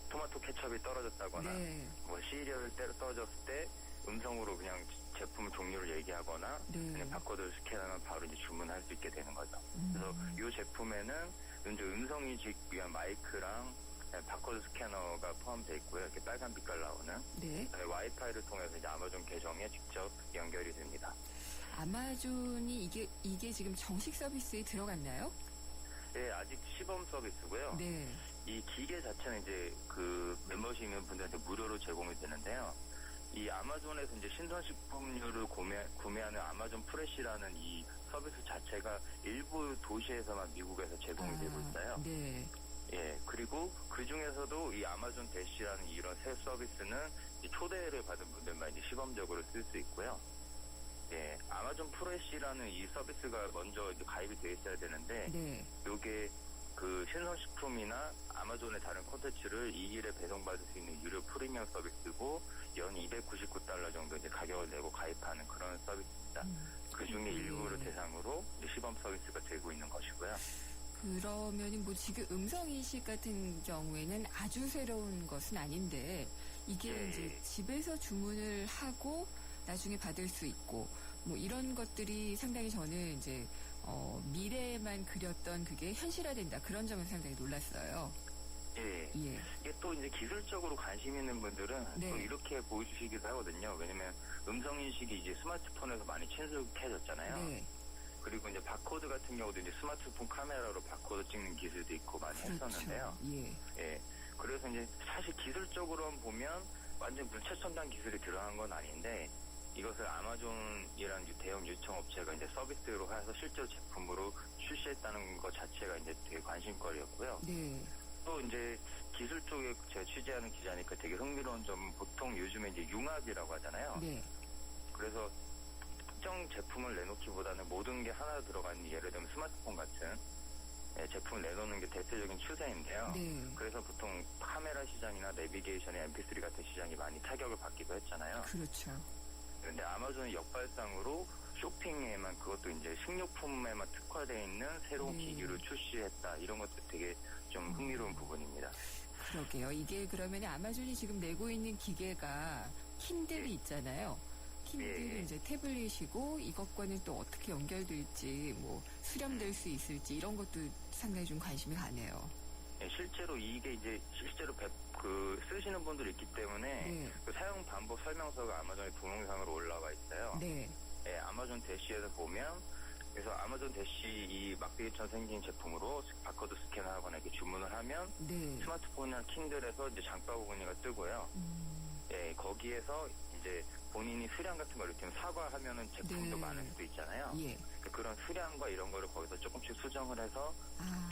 토마토 케첩이 떨어졌다거나 네. 뭐 시리얼을 떨어졌을 때 음성으로 그냥 제품 종류를 얘기하거나 네. 그냥 바코드를 스캔하면 바로 이제 주문할 수 있게 되는 거죠. 그래서 이 제품에는 이제 음성 인식 위한 마이크랑 바코드 스캐너가 포함되어 있고요. 이렇게 빨간 빛깔 나오는. 네. 그다음에 와이파이를 통해서 이제 아마존 계정에 직접 연결이 됩니다. 아마존이 이게 지금 정식 서비스에 들어갔나요? 예, 아직 시범 서비스고요. 네. 이 기계 자체는 이제 그 멤버십 있는 분들한테 무료로 제공이 되는데요. 이 아마존에서 이제 신선식품류를 구매하는 아마존 프레시라는 이 서비스 자체가 일부 도시에서만 미국에서 제공이 되고 있어요. 네. 예, 그리고 그 중에서도 이 아마존 대시라는 이런 새 서비스는 이제 초대를 받은 분들만 이제 시범적으로 쓸 수 있고요. 예, 아마존 프레시라는 이 서비스가 먼저 이제 가입이 되어 있어야 되는데, 네. 요게 그 신선식품이나 아마존의 다른 콘텐츠를 2일에 배송받을 수 있는 유료 프리미엄 서비스고, 연 $299 정도 이제 가격을 내고 가입하는 그런 서비스입니다. 그 중에 일부를 대상으로 이제 시범 서비스가 되고 있는 것이고요. 그러면은 뭐 지금 음성인식 같은 경우에는 아주 새로운 것은 아닌데 이게 예. 이제 집에서 주문을 하고 나중에 받을 수 있고 뭐 이런 것들이 상당히 저는 이제 미래에만 그렸던 그게 현실화된다 그런 점은 상당히 놀랐어요. 예. 예. 이게 또 이제 기술적으로 관심 있는 분들은 네. 또 이렇게 보여주시기도 하거든요. 왜냐면 음성인식이 이제 스마트폰에서 많이 친숙해졌잖아요. 네. 그리고 이제 바코드 같은 경우도 이제 스마트폰 카메라로 바코드 찍는 기술도 있고 많이 했었는데요. 예. 예. 그래서 이제 사실 기술적으로만 보면 완전 최첨단 기술이 들어간 건 아닌데 이것을 아마존이라는 대형 유통업체가 이제 서비스로 해서 실제로 제품으로 출시했다는 것 자체가 이제 되게 관심거리였고요. 네. 또 이제 기술 쪽에 제가 취재하는 기자니까 되게 흥미로운 점은 보통 요즘에 이제 융합이라고 하잖아요. 네. 그래서 특정 제품을 내놓기보다는 모든 게 하나 들어가 있는 예를 들면 스마트폰 같은 제품을 내놓는 게 대표적인 추세인데요. 네. 그래서 보통 카메라 시장이나 내비게이션의 MP3 같은 시장이 많이 타격을 받기도 했잖아요. 그렇죠. 그런데 아마존의 역발상으로 쇼핑에만 그것도 이제 식료품에만 특화되어 있는 새로운 네. 기기를 출시했다. 이런 것도 되게 좀 흥미로운 부분입니다. 그러게요. 이게 그러면 아마존이 지금 내고 있는 기계가 킨들이 있잖아요. 킨들이 예. 이제 태블릿이고 이것과는 또 어떻게 연결될지 뭐 수렴될 수 있을지 이런 것도 상당히 좀 관심이 가네요. 예, 실제로 이게 이제 실제로 쓰시는 분들이 있기 때문에 네. 그 사용 방법 설명서가 아마존의 동영상으로 올라와 있어요. 네. 예, 아마존 대시에서 보면 그래서 아마존 대시 이 막대기처럼 생긴 제품으로 바코드 스캔하거나 이렇게 주문을 하면 네. 스마트폰이나 킨들에서 이제 장바구니가 뜨고요. 예, 거기에서 이제 본인이 수량 같은 걸 이렇게 사과하면은 제품도 네. 많을 수도 있잖아요. 예. 그런 수량과 이런 거를 거기서 조금씩 수정을 해서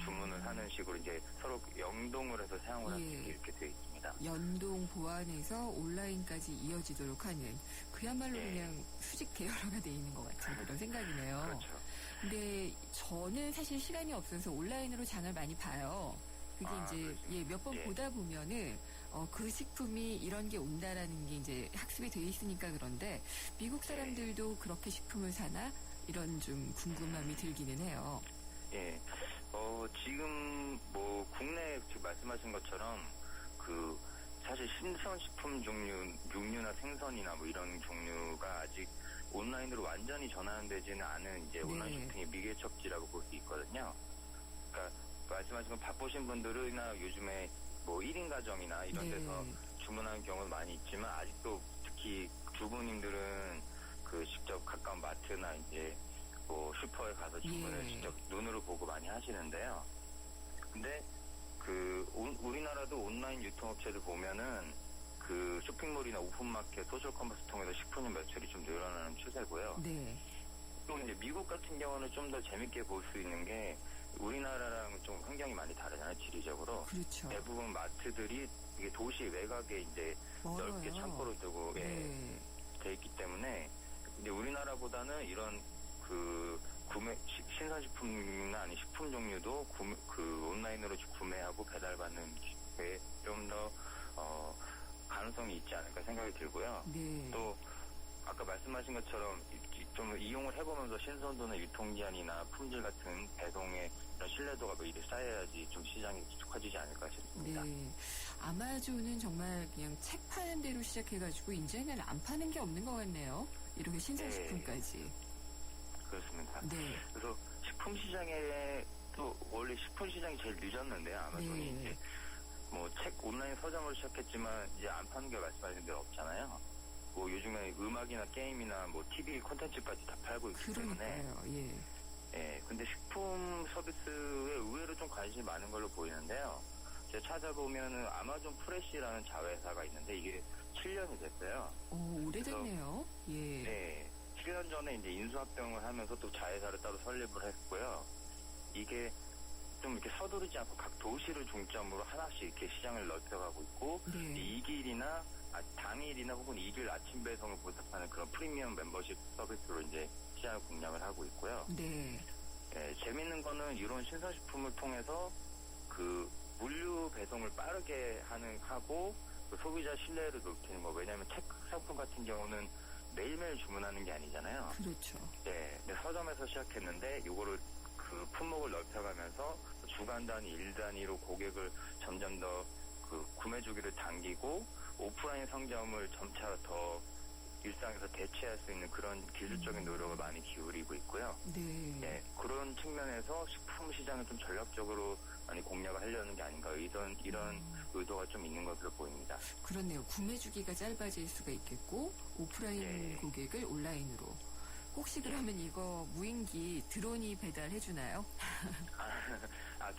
주문을 하는 식으로 이제 서로 연동을 해서 사용을 할 수 있게 이렇게 되어 있습니다. 연동 보완해서 온라인까지 이어지도록 하는 그야말로 예. 그냥 수직 대열화가 돼 있는 것 같은 그런 생각이네요. 그렇죠. 근데 저는 사실 시간이 없어서 온라인으로 장을 많이 봐요. 그게 이제 몇 번 보다 보면은 그 식품이 이런 게 온다라는 게 이제 학습이 돼 있으니까 그런데 미국 사람들도 그렇게 식품을 사나 이런 좀 궁금함이 들기는 해요. 예. 지금 뭐 국내 지금 말씀하신 것처럼 그 사실 신선식품 종류, 육류나 생선이나 뭐 이런 종류가 아직 온라인으로 완전히 전환되지는 않은 이제 온라인 쇼핑의 미개척지라고 볼 수 있거든요. 그러니까 말씀하신 건 바쁘신 분들이나 요즘에 뭐 1인 가정이나 이런 데서 주문하는 경우는 많이 있지만 아직도 특히 주부님들은 그 직접 가까운 마트나 이제 뭐 슈퍼에 가서 주문을 직접 눈으로 보고 많이 하시는데요. 근데 그 우리나라도 온라인 유통업체들 보면은 그 쇼핑몰이나 오픈마켓, 소셜커머스 통해서 식품의 매출이 좀 늘어나는 추세고요. 네. 또 이제 미국 같은 경우는 좀 더 재밌게 볼 수 있는 게 우리나라랑 좀 환경이 많이 다르잖아요, 지리적으로. 그렇죠. 대부분 마트들이 이게 도시 외곽에 이제 넓게 창고를 두고 돼 있기 때문에 근데 우리나라보다는 이런 그 신선식품이나 아니 식품 종류도 그 온라인으로 구매하고 배달받는 게 좀 더 가능성이 있지 않을까 생각이 들고요. 네. 또 아까 말씀하신 것처럼 좀 이용을 해보면서 신선도나 유통기한이나 품질 같은 배송의 이런 신뢰도가 뭐 이렇게 쌓여야지 좀 시장이 익숙해지지 않을까 싶습니다. 네. 아마존은 정말 그냥 책 파는 대로 시작해가지고 이제는 안 파는 게 없는 것 같네요. 이렇게 신선식품까지. 그렇습니다. 네. 그래서 식품 시장에 또 원래 식품 시장이 제일 늦었는데요. 아마존이 이제 뭐 굉장히 서점으로 시작했지만 이제 안 파는 게 말씀하신 대로 없잖아요. 뭐 요즘에 음악이나 게임이나 뭐 TV 콘텐츠까지 다 팔고 있기 때문에. 그러니까요. 예. 예, 근데 식품 서비스에 의외로 좀 관심이 많은 걸로 보이는데요. 제가 찾아보면은 아마존 프레시라는 자회사가 있는데 이게 7년이 됐어요. 오, 오래됐네요. 예. 네, 7년 전에 이제 인수합병을 하면서 또 자회사를 따로 설립을 했고요. 이게 좀 이렇게 서두르지 않고 각 도시를 중점으로 하나씩 이렇게 시장을 넓혀가고 있고, 네. 2길이나 당일이나 혹은 2길 아침 배송을 보답하는 그런 프리미엄 membership 서비스로 이제 시장을 공략을 하고 있고요. 네. 예, 재밌는 거는 이런 신선식품을 통해서 그 물류 배송을 빠르게 하고 그 소비자 신뢰를 높이는 거. 왜냐하면 책 상품 같은 경우는 매일매일 주문하는 게 아니잖아요. 그렇죠. 네, 근데 서점에서 시작했는데 요거를 그 품목을 넓혀가면서 주간 단위, 일 단위로 고객을 점점 더 그 구매 주기를 당기고 오프라인 상점을 점차 더 일상에서 대체할 수 있는 그런 기술적인 노력을 많이 기울이고 있고요. 네. 네, 그런 측면에서 식품 시장을 좀 전략적으로 많이 공략을 하려는 게 아닌가 이런 의도가 좀 있는 것으로 보입니다. 그렇네요. 구매 주기가 짧아질 수가 있겠고 오프라인 네. 고객을 온라인으로. 혹시 그러면 이거 무인기 드론이 배달해 주나요?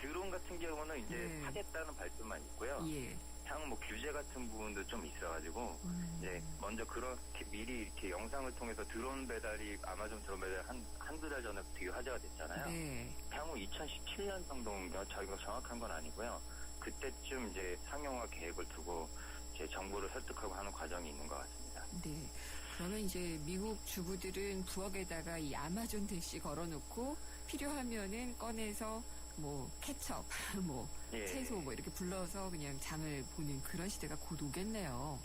드론 같은 경우는 이제 네. 하겠다는 발표만 있고요. 예. 향후 뭐 규제 같은 부분도 좀 있어가지고 이제 먼저 그렇게 미리 이렇게 영상을 통해서 드론 배달이 아마존 드론 배달 한두 달 전에 되게 화제가 됐잖아요. 네. 향후 2017년 정도인가 저희가 정확한 건 아니고요. 그때쯤 이제 상용화 계획을 두고 이제 정부를 설득하고 하는 과정이 있는 것 같습니다. 네. 그러면 이제 미국 주부들은 부엌에다가 이 아마존 대시 걸어놓고 필요하면은 꺼내서 뭐 케첩, 뭐 예. 채소 뭐 이렇게 불러서 그냥 장을 보는 그런 시대가 곧 오겠네요.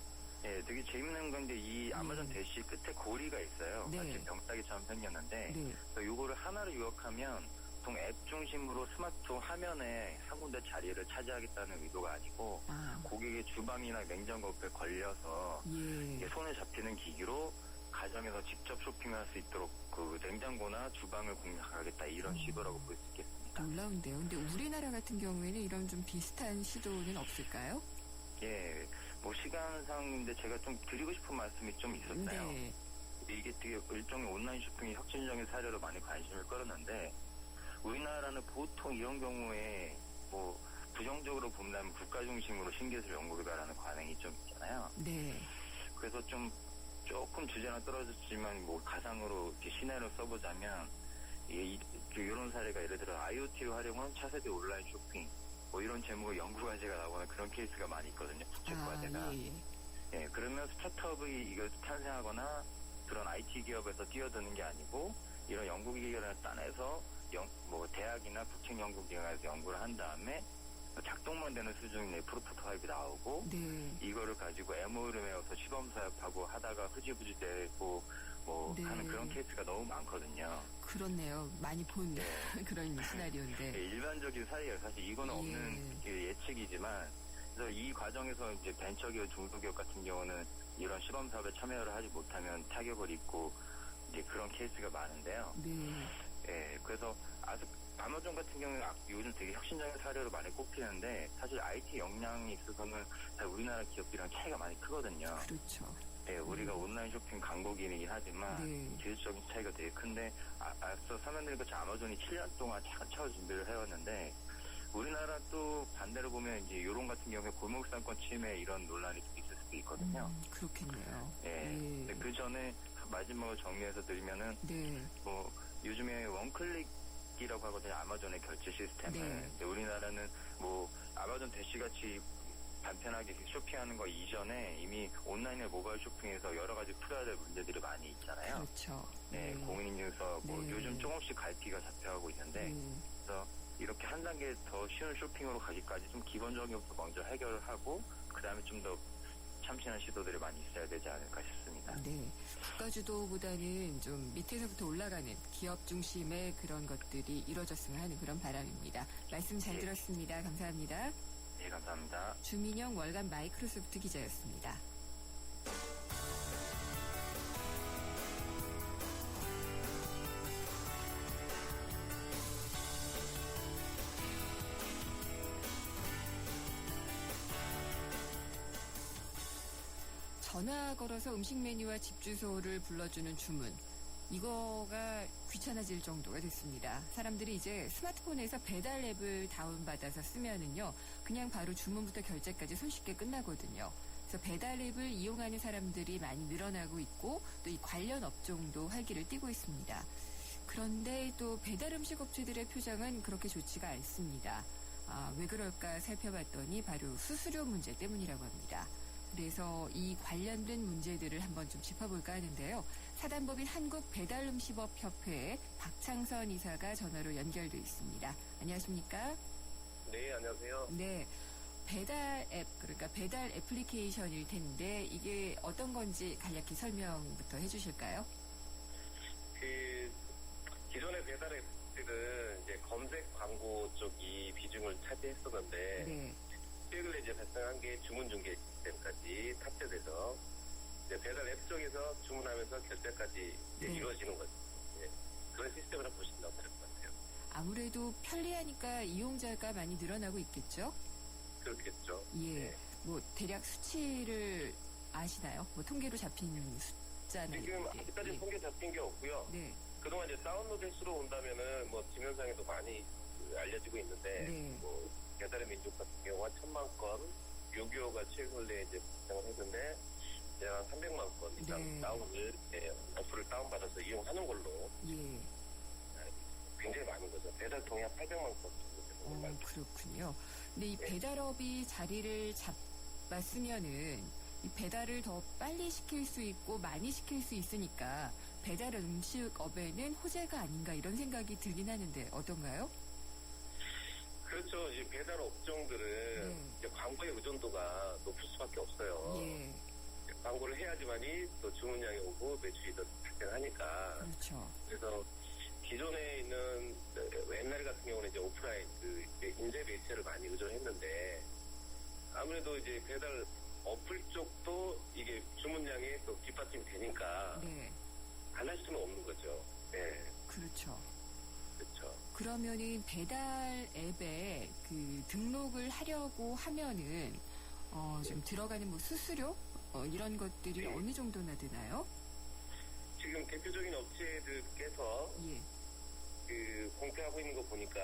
예, 되게 재밌는 건데 이 아마존 대시 끝에 고리가 있어요. 네. 마치 병따기처럼 생겼는데 네. 그래서 요거를 하나로 유혹하면 보통 앱 중심으로 스마트폰 화면에 한 군데 자리를 차지하겠다는 의도가 아니고 고객의 주방이나 냉장고 옆에 걸려서 예. 이게 손에 잡히는 기기로 가정에서 직접 쇼핑할 수 있도록 그 냉장고나 주방을 공략하겠다 이런 시도라고 볼 수 있겠습니다. 놀라운데요. 근데 우리나라 같은 경우에는 이런 좀 비슷한 시도는 없을까요? 예, 뭐 시간상인데 제가 좀 드리고 싶은 말씀이 좀 있었어요. 네. 이게 되게 일종의 온라인 쇼핑이 혁신적인 사례로 많이 관심을 끌었는데 우리나라는 보통 이런 경우에 뭐 부정적으로 본다면 국가 중심으로 신기술 연구개발하는 관행이 좀 있잖아요. 네. 그래서 좀 조금 주제는 떨어졌지만 뭐 가상으로 이렇게 시나리오 써보자면 이런 사례가 예를 들어 IoT를 활용한 차세대 온라인 쇼핑 뭐 이런 제목의 연구 과제가 나오는 그런 케이스가 많이 있거든요. 국책 과제가. 예. 예, 그러면 스타트업이 이걸 탄생하거나 그런 IT 기업에서 뛰어드는 게 아니고 이런 연구기관을 따내서 뭐 대학이나 국책연구기관에서 연구를 한 다음에 작동만 되는 수준의 프로토타입이 나오고 네. 이거를 가지고 MOU를 맺어서 시범 사업하고 하다가 흐지부지 되고 뭐 네. 하는 그런 케이스가 너무 많거든요. 그렇네요. 많이 본 그런 시나리오인데. 예, 일반적인 사례예요. 사실 이거는 예. 없는 예측이지만 그래서 이 과정에서 이제 벤처기업, 중소기업 같은 경우는 이런 시범 사업에 참여를 하지 못하면 타격을 입고 이제 그런 케이스가 많은데요. 네. 예, 그래서 아마존 같은 경우는 요즘 되게 혁신적인 사례로 많이 꼽히는데 사실 IT 역량이 있어서는 우리나라 기업들이랑 차이가 많이 크거든요. 그렇죠. 예, 우리가 온라인 쇼핑 강국이긴 하지만 네. 기술적인 차이가 되게 큰데 앞서 설명드린 것처럼 아마존이 7년 동안 차차로 준비를 해왔는데 우리나라 또 반대로 보면 이제 요런 같은 경우에 골목상권 침해 이런 논란이 좀 있을 수도 있거든요. 그렇겠네요. 예. 예. 근데 그 전에 마지막으로 정리해서 드리면은 네. 뭐 요즘에 원클릭이라고 하거든요. 아마존의 결제 시스템을. 네. 근데 우리나라는 뭐 아마존 대시같이 간편하게 쇼핑하는 거 이전에 이미 온라인의 모바일 쇼핑에서 여러 가지 풀어야 될 문제들이 많이 있잖아요. 그렇죠. 네, 공인인증서 뭐 네. 요즘 조금씩 갈피가 잡혀가고 있는데 그래서 이렇게 한 단계 더 쉬운 쇼핑으로 가기까지 좀 기본적인 것부터 먼저 해결을 하고 그 다음에 좀 더 참신한 시도들이 많이 있어야 되지 않을까 싶습니다. 네. 국가 주도보다는 좀 밑에서부터 올라가는 기업 중심의 그런 것들이 이루어졌으면 하는 그런 바람입니다. 말씀 잘 들었습니다. 감사합니다. 네, 감사합니다. 주민영 월간 마이크로소프트 기자였습니다. 전화 걸어서 음식 메뉴와 집 주소를 불러주는 주문. 이거가 귀찮아질 정도가 됐습니다. 사람들이 이제 스마트폰에서 배달 앱을 다운받아서 쓰면은요, 그냥 바로 주문부터 결제까지 손쉽게 끝나거든요. 그래서 배달 앱을 이용하는 사람들이 많이 늘어나고 있고, 또 이 관련 업종도 활기를 띠고 있습니다. 그런데 또 배달 음식 업체들의 표정은 그렇게 좋지가 않습니다. 왜 그럴까 살펴봤더니 바로 수수료 문제 때문이라고 합니다. 그래서 이 관련된 문제들을 한번 좀 짚어볼까 하는데요. 사단법인 한국배달음식업협회의 박창선 이사가 전화로 연결돼 있습니다. 안녕하십니까? 네, 안녕하세요. 네. 배달 앱, 그러니까 배달 애플리케이션일 텐데 이게 어떤 건지 간략히 설명부터 해주실까요? 기존의 배달 앱들은 이제 검색 광고 쪽이 비중을 차지했었는데, 네. 최근에 이제 발생한 게 주문 중개 시스템까지 탑재돼서 이제 배달 앱 쪽에서 주문하면서 결제까지 이제 네. 이루어지는 거죠. 예, 그런 시스템으로 보신다고 될 것 같아요. 아무래도 편리하니까 이용자가 많이 늘어나고 있겠죠? 그렇겠죠. 예. 네. 뭐 대략 수치를 아시나요? 뭐 통계로 잡힌 숫자는 지금 이게, 아직까지 예. 통계 잡힌 게 없고요. 네. 그동안 이제 다운로드 수로 온다면은 뭐 지면상에도 많이 알려지고 있는데, 네. 뭐 배달의 민족 같은 경우가 1,000만 건, 요기요가 최근에 이제 발생을 했는데, 이제 한 300만 건 이상 네. 다운을, 어플을 다운받아서 이용하는 걸로 예. 굉장히 많은 거죠. 배달 통해 한 800만 건 정도 되는 걸로 알고 그렇군요. 근데 이 네. 배달업이 자리를 잡았으면은 이 배달을 더 빨리 시킬 수 있고 많이 시킬 수 있으니까 배달 음식업에는 호재가 아닌가 이런 생각이 들긴 하는데 어떤가요? 그렇죠. 이제 배달 업종들은 네. 이제 광고의 의존도가 높을 수밖에 없어요. 예. 광고를 해야지만이 또 주문량이 오고 매출이 더 발생하니까. 그렇죠. 그래서 기존에 있는 옛날 같은 경우는 이제 오프라인 인쇄 매체를 많이 의존했는데 아무래도 이제 배달 어플 쪽도 이게 주문량이 또 뒷받침이 되니까 네. 안 할 수는 없는 거죠. 네, 그렇죠. 그렇죠. 그러면은 배달 앱에 그 등록을 하려고 하면은 좀 들어가는 뭐 수수료 이런 것들이 네. 어느 정도나 되나요? 지금 대표적인 업체들께서 예. 공표하고 있는 거 보니까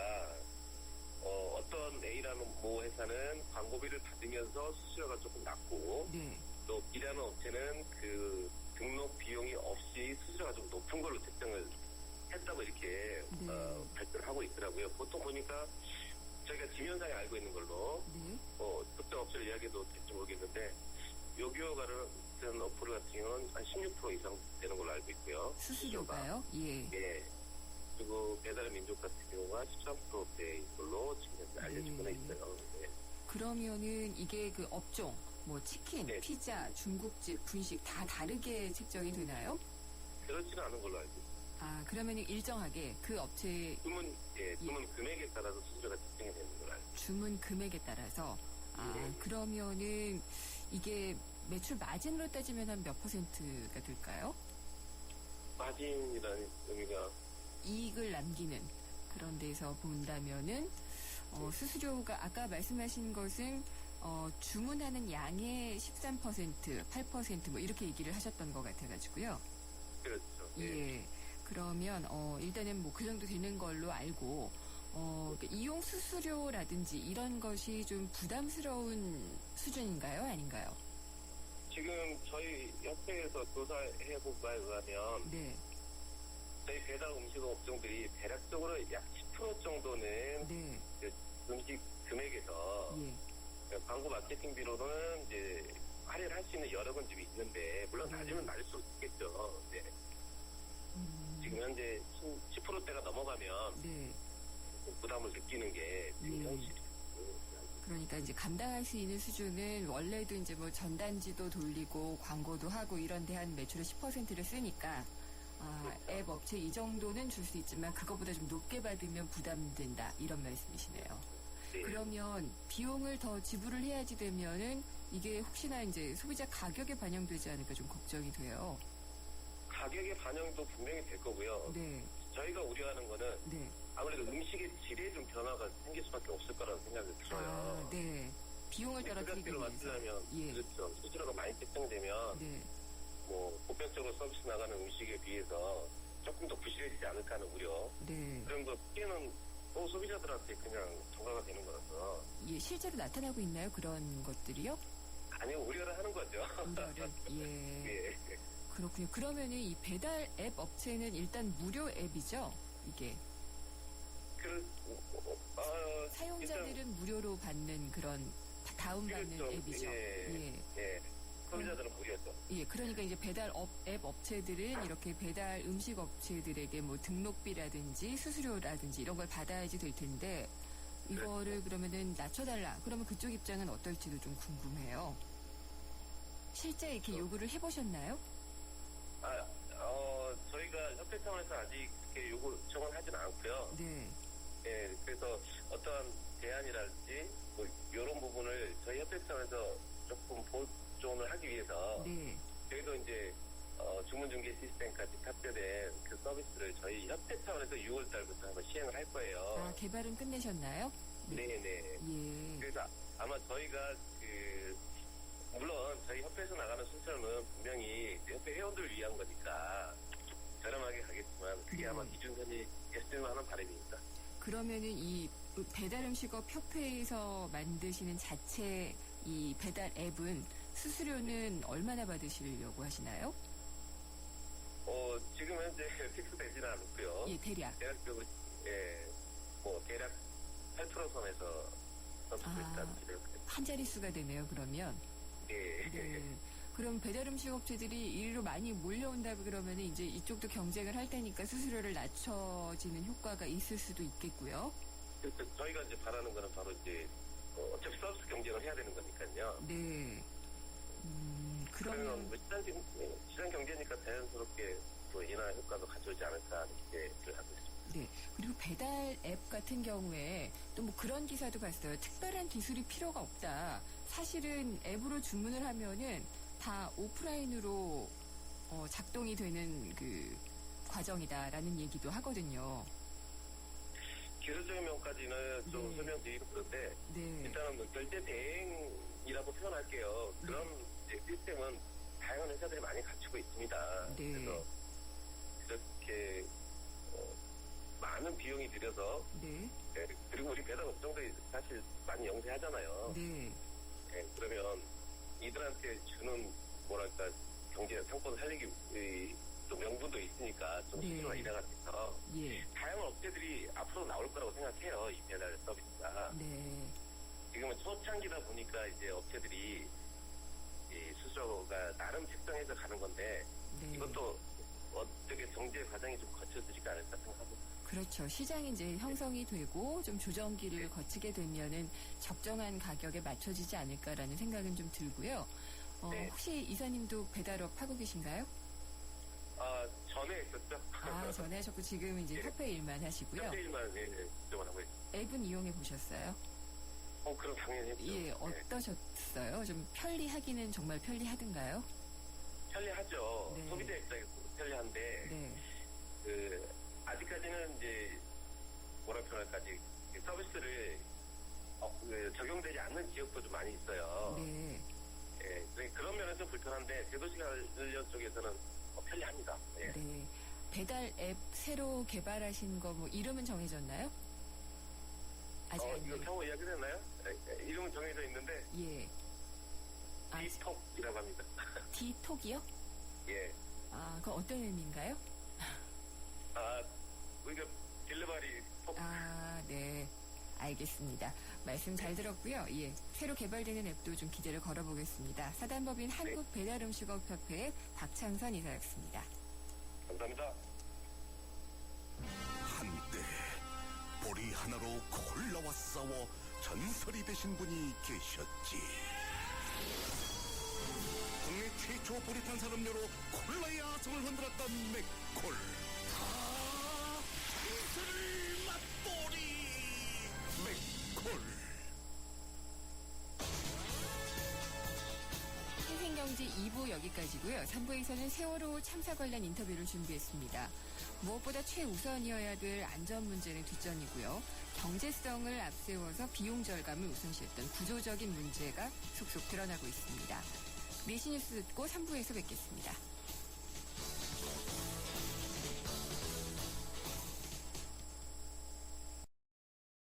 어떤 A라는 모 회사는 광고비를 받으면서 수수료가 조금 낮고 네. 또 B라는 업체는 그 등록 비용이 없이 수수료가 좀 높은 걸로 책정을 했다고 이렇게 네. 발표를 하고 있더라고요. 보통 보니까 저희가 지면상에 알고 있는 걸로 네. 특정 업체를 이야기해도 될지 모르겠는데 요기요 같은 어플 같은 경우는 한 16% 이상 되는 걸로 알고 있고요. 수수료가요? 예. 예. 그리고 배달의 민족 같은 경우가 13%대인 걸로 지금 현재 알려지고 있어요. 예. 그러면은 이게 그 업종, 뭐 치킨, 네. 피자, 중국집, 분식 다 다르게 책정이 되나요? 그렇지는 않은 걸로 알고 있습니다. 그러면은 일정하게 그 업체 주문 금액에 따라서 수수료가 책정이 되는 걸로 알고 있습니다. 주문 금액에 따라서 네. 그러면은 이게 매출 마진으로 따지면 한 몇 %가 될까요? 마진이라는 의미가 이익을 남기는 그런 데서 본다면은 수수료가 아까 말씀하신 것은 주문하는 양의 13%, 8% 뭐 이렇게 얘기를 하셨던 것 같아가지고요. 그렇죠. 예. 그러면 일단은 뭐 그 정도 되는 걸로 알고 그러니까 이용 수수료라든지 이런 것이 좀 부담스러운 수준인가요, 아닌가요? 지금 저희 협회에서 조사해본 바에 의하면 네. 저희 배달 음식 업종들이 대략적으로 약 10% 정도는 네. 음식 금액에서 예. 광고 마케팅비로는 이제 할인을 할 수 있는 여러 군집이 있는데 물론 낮으면 낮을 수 있겠죠. 네. 지금 현재 10%대가 넘어가면 네. 부담을 느끼는 게 지금 네. 현실이에요. 그러니까 이제 감당할 수 있는 수준은 원래도 이제 뭐 전단지도 돌리고 광고도 하고 이런 데 한 매출의 10%를 쓰니까 앱 업체 이 정도는 줄 수 있지만 그거보다 좀 높게 받으면 부담된다 이런 말씀이시네요. 네. 그러면 비용을 더 지불을 해야지 되면은 이게 혹시나 이제 소비자 가격에 반영되지 않을까 좀 걱정이 돼요. 가격의 반영도 분명히 될 거고요. 네. 저희가 우려하는 거는 네. 아무래도 음식의 질에 좀 변화가 생길 수밖에 없을 거라는 생각이 들어요. 네. 비용을 떨어뜨리기 그 위해서. 가격대로 맞추려면 예. 그렇죠. 수수료가 많이 책정되면 네. 뭐 보편적으로 서비스 나가는 음식에 비해서 조금 더 부실해지지 않을까 하는 우려. 네. 그런 거 피해는 또 소비자들한테 그냥 전가가 되는 거라서 예, 실제로 나타나고 있나요? 그런 것들이요? 아니 우려를 하는 거죠. 우려를. 예. 예. 그렇군요. 그러면은 이 배달 앱 업체는 일단 무료 앱이죠? 이게. 사용자들은 무료로 받는 그런 다운받는 그렇죠. 앱이죠. 예. 소비자들은 무료죠. 예, 그러니까 이제 앱 업체들은 이렇게 배달 음식 업체들에게 뭐 등록비라든지 수수료라든지 이런 걸 받아야지 될 텐데 이거를 그러면은 낮춰달라. 그러면 그쪽 입장은 어떨지도 좀 궁금해요. 실제 이렇게 요구를 해보셨나요? 저희가 협회 차원에서 아직 그렇게 요청은 하진 않고요. 네. 예, 그래서 어떠한 대안이랄지 뭐 이런 부분을 저희 협회 차원에서 조금 보존을 하기 위해서 네. 저희도 이제 주문 중개 시스템까지 탑재된 그 서비스를 저희 협회 차원에서 6월 달부터 한번 시행을 할 거예요. 아, 개발은 끝내셨나요? 네네. 예. 그래서 아마 저희가 물론 저희 협회에서 나가는 순서는 분명히 협회 회원들을 위한 거니까 저렴하게 가겠지만 그게 네. 아마 기준선이 됐으면 하는 바람입니다. 그러면은 이 배달 음식업 협회에서 만드시는 자체 이 배달 앱은 수수료는 얼마나 받으시려고 하시나요? 지금 현재 픽스되지는 않고요. 예, 대략. 대략적으로 대략 8% 선에서 서비스 일단 기대를 한 자릿수가 되네요, 그러면. 네. 네. 그럼 배달 음식 업체들이 이리로 많이 몰려온다 그러면 이제 이쪽도 경쟁을 할 테니까 수수료를 낮춰지는 효과가 있을 수도 있겠고요. 그래서 저희가 이제 바라는 거는 바로 이제 어차피 서비스 경쟁을 해야 되는 거니까요. 네. 그러면 뭐 시장 경제니까 자연스럽게 또 인하 효과도 가져오지 않을까 하는 기대를 하고 있습니다. 네. 그리고 배달 앱 같은 경우에 또 뭐 그런 기사도 봤어요. 특별한 기술이 필요가 없다. 사실은 앱으로 주문을 하면은 다 오프라인으로 작동이 되는 그 과정이다라는 얘기도 하거든요. 기술적인 면까지는 좀 네. 설명드리고 그런데 네. 일단은 결제 대행이라고 표현할게요. 그런 이제 시스템은 다양한 회사들이 많이 갖추고 있습니다. 네. 그래서 그렇게 많은 비용이 들여서 네. 그리고 우리 배달 업종들이 사실 많이 영세하잖아요. 네. 그러면 이들한테 주는 뭐랄까 경제 상권을 살리기 또 명분도 있으니까 좀 네. 수수료가 인하가 돼서 예. 다양한 업체들이 앞으로 나올 거라고 생각해요. 이 배달 서비스가. 네. 지금은 초창기다 보니까 이제 업체들이 이 수수료가 나름 책정해서 가는 건데 네. 이것도 어떻게 정제 과정이 좀 거쳐지지 않을까 생각하고. 그렇죠. 시장이 이제 형성이 되고 좀 조정기를 거치게 되면은 적정한 가격에 맞춰지지 않을까라는 생각은 좀 들고요. 네. 혹시 이사님도 배달업 하고 계신가요? 전에 했었죠. 전에 하셨고 지금 이제 협회 일만 하시고요. 협회 일만 지정을 하고 있어요. 앱은 이용해 보셨어요? 그럼 당연히 했죠. 예, 네. 어떠셨어요? 좀 편리하기는 정말 편리하던가요? 편리하죠. 네. 소비자 입장에서 편리한데 네. 아직까지는 이제 뭐라 표현할까지 서비스를 적용되지 않는 지역도 좀 많이 있어요. 네. 예, 그런 면은 좀 불편한데 대도시 관련 쪽에서는 편리합니다. 예. 네. 배달 앱 새로 개발하신 거 뭐 이름은 정해졌나요? 아직 이거 아니에요. 경호 이야기를 했나요? 이름은 정해져 있는데 예. 디톡이라고 합니다. 디톡이요? 예. 그건 어떤 의미인가요? 우리가 딜리버리 톡. 네. 알겠습니다. 말씀 잘 들었고요. 예. 새로 개발되는 앱도 좀 기대를 걸어보겠습니다. 사단법인 한국배달음식업협회의 박창선 이사였습니다. 감사합니다. 한때 보리 하나로 콜라와 싸워 전설이 되신 분이 계셨지. 국내 최초 보리탄 산업료로 콜라의 아성을 흔들었던 맥콜. 전설을 맛보리 맥콜. 생생경제 홈페이지 2부 여기까지고요. 3부에서는 세월호 참사 관련 인터뷰를 준비했습니다. 무엇보다 최우선이어야 될 안전 문제는 뒷전이고요. 경제성을 앞세워서 비용 절감을 우선시했던 구조적인 문제가 속속 드러나고 있습니다. 메시뉴스 듣고 3부에서 뵙겠습니다.